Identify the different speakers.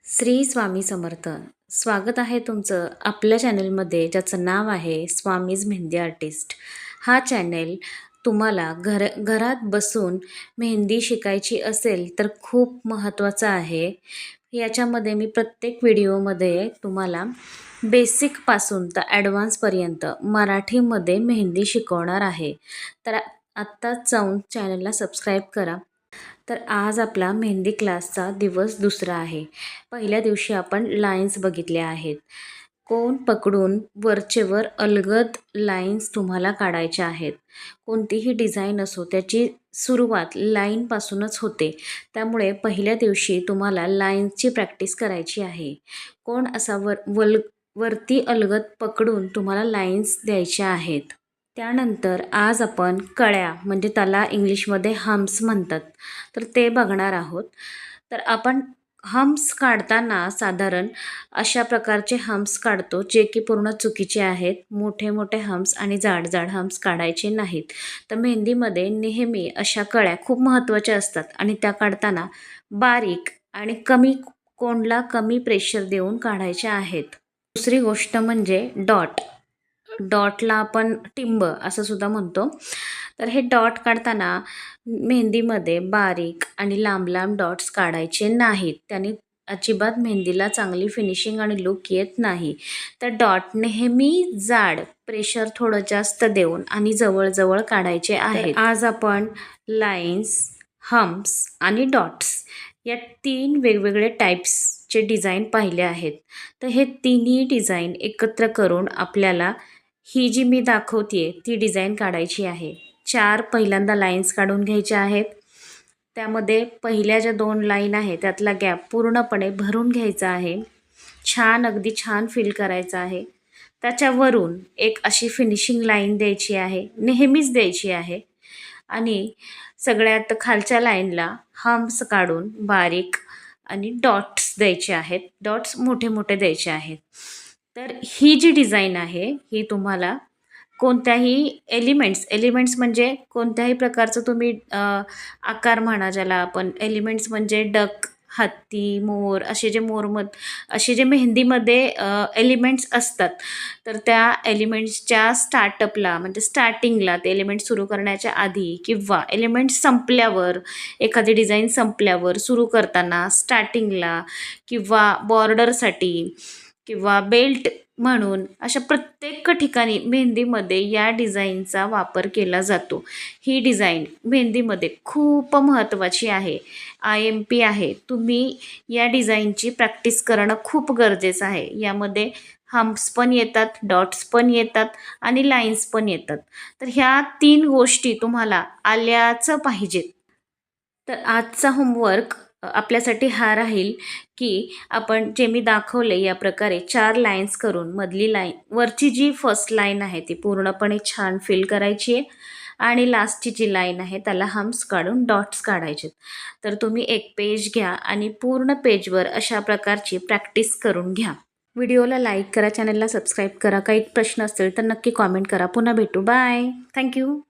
Speaker 1: श्री स्वामी समर्थ. स्वागत आहे तुमचं आपल्या चॅनलमध्ये, ज्याचं नाव आहे स्वामीज मेहंदी आर्टिस्ट. हा चॅनेल तुम्हाला घरात बसून मेहंदी शिकायची असेल तर खूप महत्त्वाचा आहे. याच्यामध्ये मी प्रत्येक व्हिडिओमध्ये तुम्हाला बेसिकपासून तर ॲडव्हान्सपर्यंत मराठीमध्ये मेहंदी शिकवणार आहे. तर आत्ताच जाऊन चॅनलला सबस्क्राईब करा. तर आज आपला मेहंदी क्लासचा दिवस दुसरा आहे. पहिल्या दिवशी आपण लाईन्स बघितल्या आहेत. कोन पकडून वरचेवर अलगद लाईन्स तुम्हाला काढायच्या आहेत. कोणतीही डिझाईन असो त्याची सुरुवात लाईनपासूनच होते. त्यामुळे पहिल्या दिवशी तुम्हाला लाईन्सची प्रॅक्टिस करायची आहे. कोन असा वरती अलगद पकडून तुम्हाला लाईन्स द्यायच्या आहेत. त्यानंतर आज आपण कळ्या, म्हणजे त्याला इंग्लिशमध्ये हम्स म्हणतात, तर ते बघणार आहोत. तर आपण हम्स काढताना साधारण अशा प्रकारचे हम्स काढतो, जे की पूर्ण चुकीचे आहेत. मोठे मोठे हम्स आणि जाड जाड हम्स काढायचे नाहीत. तर मेहंदीमध्ये नेहमी अशा कळ्या खूप महत्त्वाच्या असतात आणि त्या काढताना बारीक आणि कोनला कमी प्रेशर देऊन काढायच्या आहेत. दुसरी गोष्ट म्हणजे डॉटला आपण टिंब असं सुद्धा म्हणतो. तर हे डॉट काढताना मेहंदीमध्ये बारीक आणि लांब लांब डॉट्स काढायचे नाहीत. त्याने अजिबात मेहंदीला चांगली फिनिशिंग आणि लुक येत नाही. तर डॉट नेहमी जाड, प्रेशर थोडं जास्त देऊन आणि जवळजवळ काढायचे आहे. आज आपण लाईन्स, हम्प्स आणि डॉट्स या 3 वेगवेगळे टाईप्सचे डिझाईन पाहिले आहेत. तर हे तिन्ही डिझाईन एकत्र करून आपल्याला ही जी मी दाखवते ती डिझाईन काढायची आहे. 4 पहिल्यांदा लाईन्स काढून घ्यायच्या आहेत. त्यामध्ये पहिल्या ज्या 2 लाईन आहे त्यातला गॅप पूर्णपणे भरून घ्यायचा आहे. अगदी छान फील करायचं आहे. त्याच्यावरून एक अशी फिनिशिंग लाईन द्यायची आहे, नेहमीच द्यायची आहे. आणि सगळ्यात खालच्या लाईनला हम्प्स काढून बारीक आणि डॉट्स द्यायचे आहेत. डॉट्स मोठे मोठे द्यायचे आहेत. तर ही जी डिझाईन आहे ही तुम्हाला कोणत्याही एलिमेंट्स म्हणजे कोणत्याही प्रकारचं तुम्ही आकार म्हणा, ज्याला आपण एलिमेंट्स म्हणजे डक, हत्ती, मोर असे जे मेहंदीमध्ये एलिमेंट्स असतात, तर त्या एलिमेंट्सच्या स्टार्टअपला म्हणजे स्टार्टिंगला ते एलिमेंट सुरू करण्याच्या आधी किंवा एलिमेंट्स संपल्यावर, एखादी डिझाईन संपल्यावर सुरू करताना स्टार्टिंगला किंवा बॉर्डरसाठी किंवा बेल्ट म्हणून अशा प्रत्येक ठिकाणी मेहंदीमध्ये या डिझाईनचा वापर केला जातो. ही डिझाईन मेहंदीमध्ये खूप महत्त्वाची आहे. IMP आहे. तुम्ही या डिझाईनची प्रॅक्टिस करणं खूप गरजेचं आहे. यामध्ये हम्प्स पण येतात, डॉट्स पण येतात आणि लाईन्स पण येतात. तर ह्या 3 गोष्टी तुम्हाला आल्याच पाहिजेत. तर आजचा होमवर्क आपल्यासाठी हा राहील की आपण जे मी दाखवले या प्रकारे 4 लाईन्स करून मधली वरची जी फर्स्ट लाईन आहे ती पूर्णपणे छान फिल करायची आहे आणि लास्टची जी लाईन आहे त्याला हम्प्स काढून डॉट्स काढायचे. तर तुम्ही एक पेज घ्या आणि पूर्ण पेजवर अशा प्रकारची प्रॅक्टिस करून घ्या. व्हिडिओला लाईक करा, चॅनलला सबस्क्राईब करा. काही प्रश्न असतील तर नक्की कॉमेंट करा. पुन्हा भेटू. बाय. थँक्यू.